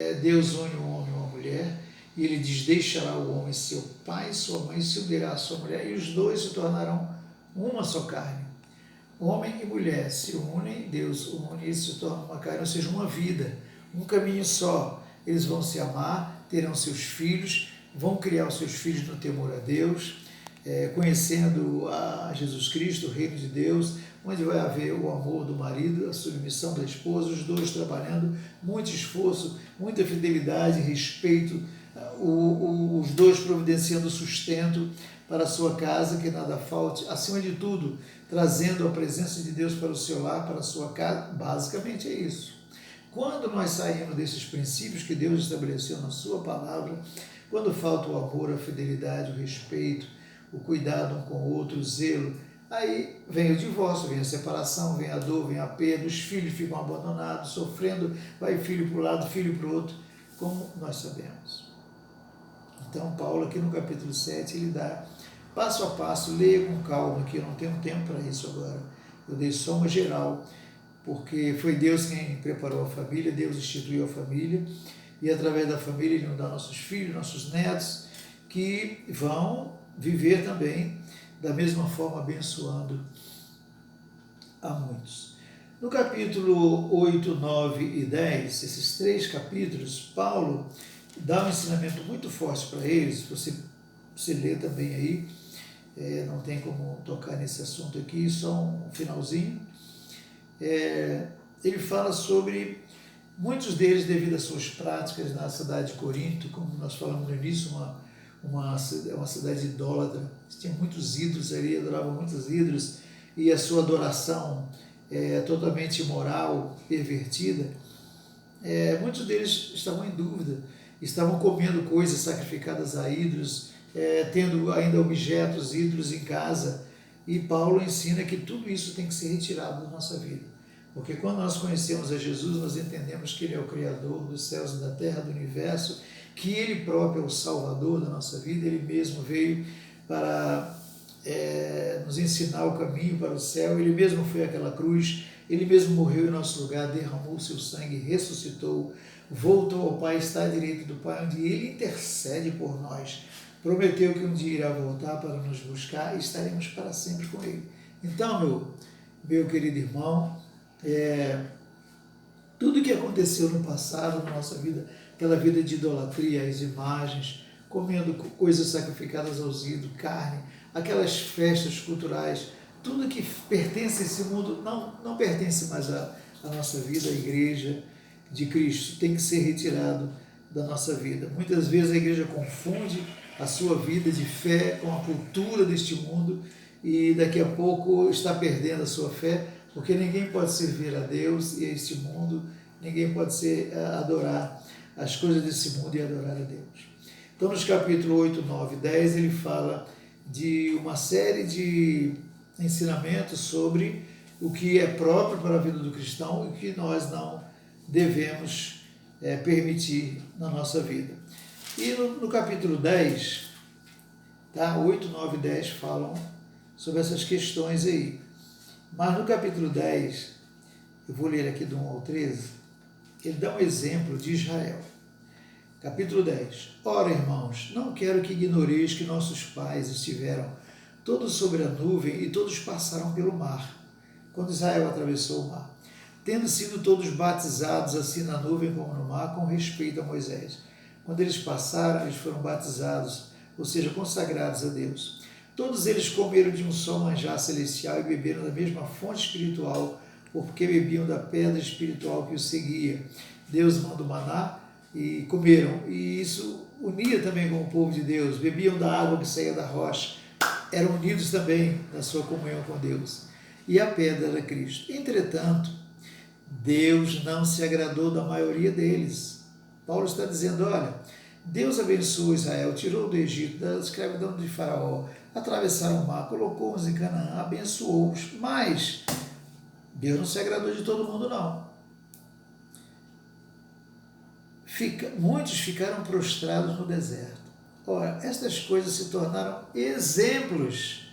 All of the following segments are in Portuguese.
Deus une um homem e uma mulher, e ele diz, deixará o homem seu pai e sua mãe, se unirá a sua mulher, e os dois se tornarão uma só carne. Homem e mulher se unem, Deus une, eles se tornam uma carne, ou seja, uma vida, um caminho só. Eles vão se amar, terão seus filhos, vão criar os seus filhos no temor a Deus, conhecendo a Jesus Cristo, o reino de Deus, onde vai haver o amor do marido, a submissão da esposa, os dois trabalhando, muito esforço, muita fidelidade, respeito, os dois providenciando sustento para a sua casa, que nada falte, acima de tudo, trazendo a presença de Deus para o seu lar, para a sua casa. Basicamente é isso. Quando nós saímos desses princípios que Deus estabeleceu na sua palavra, quando falta o amor, a fidelidade, o respeito, o cuidado um com o outro, o zelo, aí vem o divórcio, vem a separação, vem a dor, vem a perda, os filhos ficam abandonados, sofrendo, vai filho para um lado, filho para o outro, como nós sabemos. Então, Paulo, aqui no capítulo 7, ele dá passo a passo, leia com calma, que eu não tenho tempo para isso agora. Eu dei só uma geral, porque foi Deus quem preparou a família, Deus instituiu a família, e através da família Ele nos dá nossos filhos, nossos netos, que vão viver também da mesma forma, abençoando a muitos. No capítulo 8, 9 e 10, esses 3 capítulos, Paulo dá um ensinamento muito forte para eles, você lê também aí, não tem como tocar nesse assunto aqui, só um finalzinho. Ele fala sobre muitos deles, devido às suas práticas na cidade de Corinto, como nós falamos no início, uma cidade idólatra, tinha muitos ídolos ali, adoravam muitos ídolos, e a sua adoração totalmente imoral, pervertida. Muitos deles estavam em dúvida, estavam comendo coisas sacrificadas a ídolos, tendo ainda objetos, ídolos em casa, e Paulo ensina que tudo isso tem que ser retirado da nossa vida, porque quando nós conhecemos a Jesus, nós entendemos que Ele é o Criador dos céus e da terra, do universo, que Ele próprio é o Salvador da nossa vida, Ele mesmo veio para nos ensinar o caminho para o céu, Ele mesmo foi àquela cruz, Ele mesmo morreu em nosso lugar, derramou o seu sangue, ressuscitou, voltou ao Pai, está à direita do Pai, onde Ele intercede por nós, prometeu que um dia irá voltar para nos buscar e estaremos para sempre com Ele. Então, meu querido irmão, tudo que aconteceu no passado, na nossa vida, aquela vida de idolatria, as imagens, comendo coisas sacrificadas aos ídolos, carne, aquelas festas culturais, tudo que pertence a esse mundo não pertence mais à nossa vida, à igreja de Cristo, tem que ser retirado da nossa vida. Muitas vezes a igreja confunde a sua vida de fé com a cultura deste mundo e daqui a pouco está perdendo a sua fé, porque ninguém pode servir a Deus e a este mundo, ninguém pode adorar as coisas desse mundo e adorar a Deus. Então, nos capítulos 8, 9 e 10, ele fala de uma série de ensinamentos sobre o que é próprio para a vida do cristão e o que nós não devemos permitir na nossa vida. E no capítulo 10, 8, 9 e 10 falam sobre essas questões aí. Mas no capítulo 10, eu vou ler aqui do 1 ao 13, ele dá um exemplo de Israel. Capítulo 10. Ora, irmãos, não quero que ignoreis que nossos pais estiveram todos sobre a nuvem e todos passaram pelo mar, quando Israel atravessou o mar, tendo sido todos batizados assim na nuvem como no mar, com respeito a Moisés. Quando eles passaram, eles foram batizados, ou seja, consagrados a Deus. Todos eles comeram de um só manjar celestial e beberam da mesma fonte espiritual, porque bebiam da pedra espiritual que os seguia. Deus manda o maná e comeram, e isso unia também com o povo de Deus, bebiam da água que saía da rocha, eram unidos também na sua comunhão com Deus. E a pedra era Cristo. Entretanto, Deus não se agradou da maioria deles. Paulo está dizendo, olha, Deus abençoou Israel, tirou do Egito, da escravidão de Faraó, atravessaram o mar, colocou-os em Canaã, abençoou-os, mas Deus não se agradou de todo mundo, não. Muitos ficaram prostrados no deserto. Ora, estas coisas se tornaram exemplos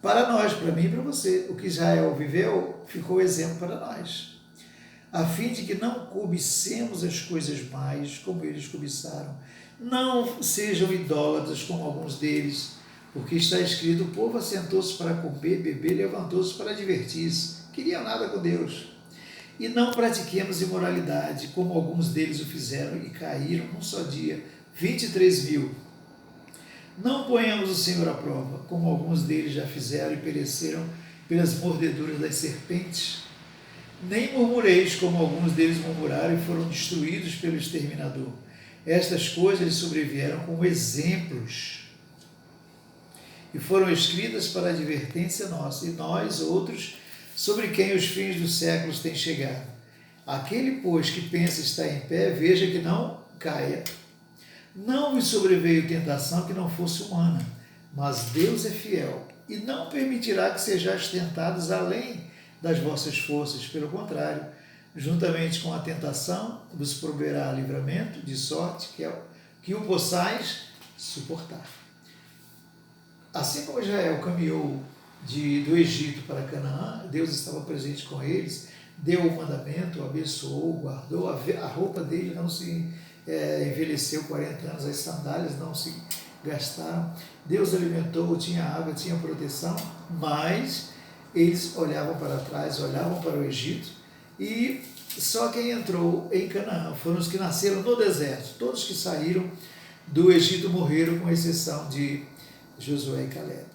para nós, para mim e para você. O que Israel viveu ficou exemplo para nós. a fim de que não cobicemos as coisas mais como eles cobiçaram. Não sejam idólatras como alguns deles, porque está escrito: o povo assentou-se para comer, beber, levantou-se para divertir-se. Queriam nada com Deus. E não pratiquemos imoralidade, como alguns deles o fizeram e caíram num só dia, 23.000. Não ponhamos o Senhor à prova, como alguns deles já fizeram e pereceram pelas mordeduras das serpentes. Nem murmureis, como alguns deles murmuraram e foram destruídos pelo exterminador. Estas coisas lhes sobrevieram como exemplos e foram escritas para advertência nossa, e nós, outros, sobre quem os fins dos séculos têm chegado. Aquele, pois, que pensa estar em pé, veja que não caia. Não vos sobreveio tentação que não fosse humana, mas Deus é fiel, e não permitirá que sejais tentados além das vossas forças. Pelo contrário, juntamente com a tentação, vos proverá livramento, de sorte que o possais suportar. Assim como Israel caminhou do Egito para Canaã, Deus estava presente com eles, deu o mandamento, abençoou, guardou, a roupa dele não se envelheceu 40 anos, as sandálias não se gastaram, Deus alimentou, tinha água, tinha proteção, mas eles olhavam para trás, olhavam para o Egito, e só quem entrou em Canaã foram os que nasceram no deserto. Todos que saíram do Egito morreram, com exceção de Josué e Caleb.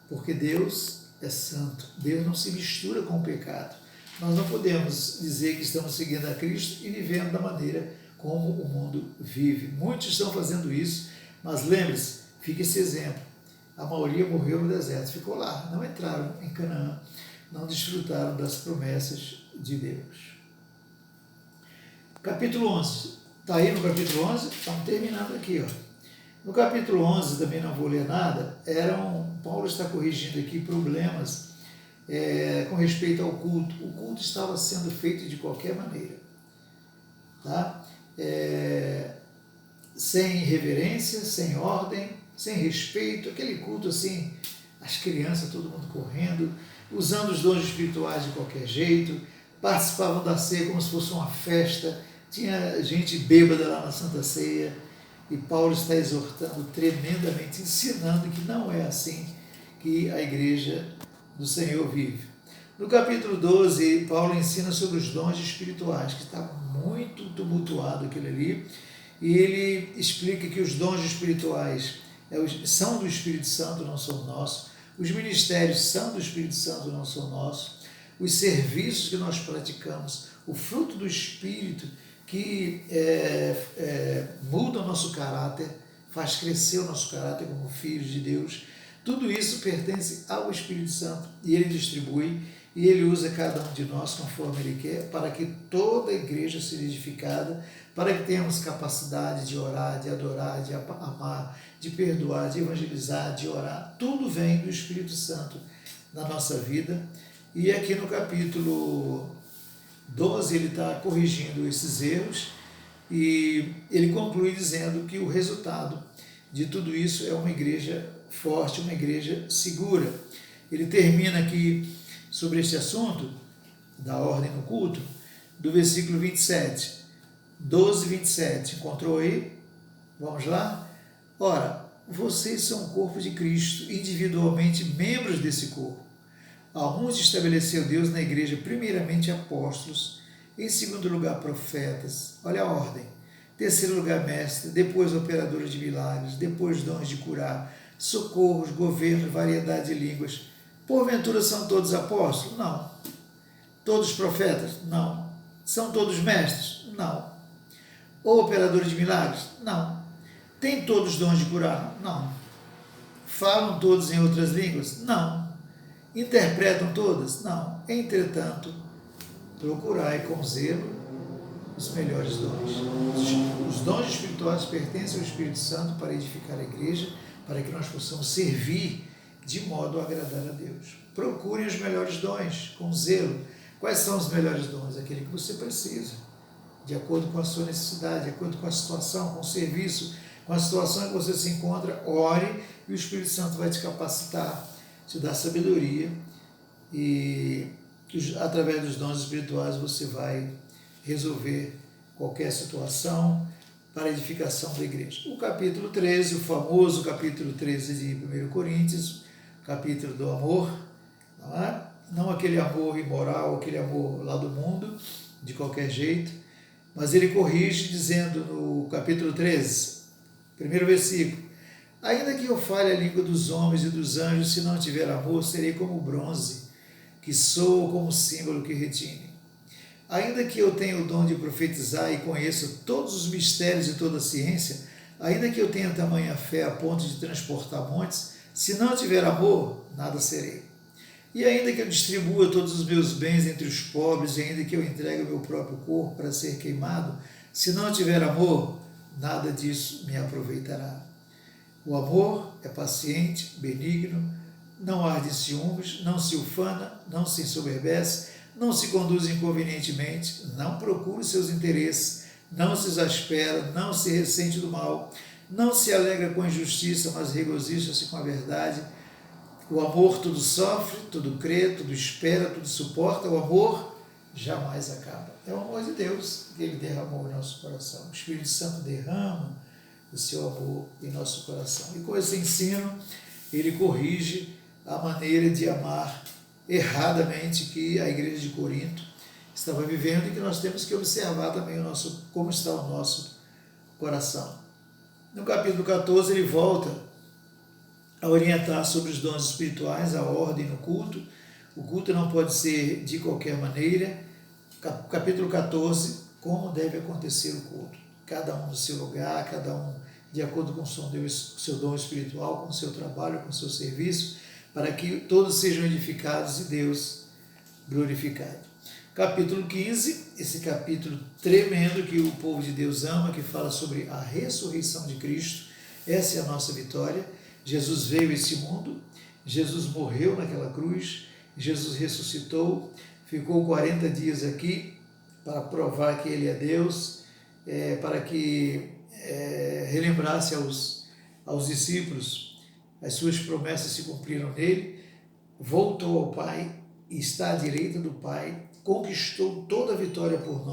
Porque Deus é santo, Deus não se mistura com o pecado. Nós não podemos dizer que estamos seguindo a Cristo e vivendo da maneira como o mundo vive. Muitos estão fazendo isso, mas lembre-se, fica esse exemplo. A maioria morreu no deserto, ficou lá, não entraram em Canaã, não desfrutaram das promessas de Deus. Capítulo 11. Está aí no capítulo 11? Estamos terminando aqui. No capítulo 11, também não vou ler nada, Paulo está corrigindo aqui problemas com respeito ao culto. O culto estava sendo feito de qualquer maneira. Tá? Sem reverência, sem ordem, sem respeito, aquele culto assim, as crianças, todo mundo correndo, usando os dons espirituais de qualquer jeito, participavam da ceia como se fosse uma festa, tinha gente bêbada lá na Santa Ceia, e Paulo está exortando tremendamente, ensinando que não é assim que a igreja do Senhor vive. No capítulo 12, Paulo ensina sobre os dons espirituais, que está muito tumultuado aquilo ali, e ele explica que os dons espirituais são do Espírito Santo, não são nossos, os ministérios são do Espírito Santo, não são nossos, os serviços que nós praticamos, o fruto do Espírito que muda o nosso caráter, faz crescer o nosso caráter como filhos de Deus, tudo isso pertence ao Espírito Santo e ele distribui e ele usa cada um de nós conforme ele quer, para que toda a igreja seja edificada, para que tenhamos capacidade de orar, de adorar, de amar, de perdoar, de evangelizar, de orar. Tudo vem do Espírito Santo na nossa vida. E aqui no capítulo 12 ele está corrigindo esses erros e ele conclui dizendo que o resultado de tudo isso é uma igreja forte, uma igreja segura. Ele termina aqui sobre este assunto da ordem no culto, do versículo 27, 12, 27, encontrou aí? Vamos lá? Ora, vocês são o corpo de Cristo, individualmente membros desse corpo. Alguns estabeleceu Deus na igreja, primeiramente apóstolos, em segundo lugar profetas, olha a ordem, terceiro lugar mestre, depois operadores de milagres, depois dons de curar, socorros, governo, variedade de línguas. Porventura são todos apóstolos? Não. Todos profetas? Não. São todos mestres? Não. Ou operadores de milagres? Não. Têm todos dons de curar? Não. Falam todos em outras línguas? Não. Interpretam todas? Não. Entretanto, procurai com zelo os melhores dons. Os dons espirituais pertencem ao Espírito Santo para edificar a igreja, para que nós possamos servir de modo a agradar a Deus. Procurem os melhores dons, com zelo. Quais são os melhores dons? Aquele que você precisa, de acordo com a sua necessidade, de acordo com a situação, com o serviço, com a situação em que você se encontra. Ore e o Espírito Santo vai te capacitar, te dar sabedoria e através dos dons espirituais você vai resolver qualquer situação para a edificação da igreja. O capítulo 13, o famoso capítulo 13 de 1 Coríntios, capítulo do amor, não aquele amor imoral, aquele amor lá do mundo, de qualquer jeito, mas ele corrige dizendo no capítulo 13, primeiro versículo: ainda que eu fale a língua dos homens e dos anjos, se não tiver amor, serei como bronze, que soa como símbolo que retine. Ainda que eu tenha o dom de profetizar e conheça todos os mistérios e toda a ciência, ainda que eu tenha tamanha fé a ponto de transportar montes, se não tiver amor, nada serei. E ainda que eu distribua todos os meus bens entre os pobres, e ainda que eu entregue o meu próprio corpo para ser queimado, se não tiver amor, nada disso me aproveitará. O amor é paciente, benigno, não arde em ciúmes, não se ufana, não se ensoberbece, não se conduz inconvenientemente, não procura seus interesses, não se exaspera, não se ressente do mal, não se alegra com a injustiça, mas regozija-se com a verdade. O amor tudo sofre, tudo crê, tudo espera, tudo suporta. O amor jamais acaba. É o amor de Deus que Ele derramou em nosso coração. O Espírito Santo derrama o seu amor em nosso coração. E com esse ensino, ele corrige a maneira de amar erradamente que a igreja de Corinto estava vivendo e que nós temos que observar também como está o nosso coração. No capítulo 14, ele volta a orientar sobre os dons espirituais, a ordem no culto. O culto não pode ser de qualquer maneira. Capítulo 14, como deve acontecer o culto. Cada um no seu lugar, cada um de acordo com o seu dom espiritual, com o seu trabalho, com o seu serviço, para que todos sejam edificados e Deus glorificado. Capítulo 15, esse capítulo tremendo que o povo de Deus ama, que fala sobre a ressurreição de Cristo. Essa é a nossa vitória. Jesus veio a esse mundo, Jesus morreu naquela cruz, Jesus ressuscitou, ficou 40 dias aqui para provar que Ele é Deus, para que relembrasse aos discípulos as suas promessas se cumpriram nele, voltou ao Pai, está à direita do Pai, conquistou toda a vitória por nós.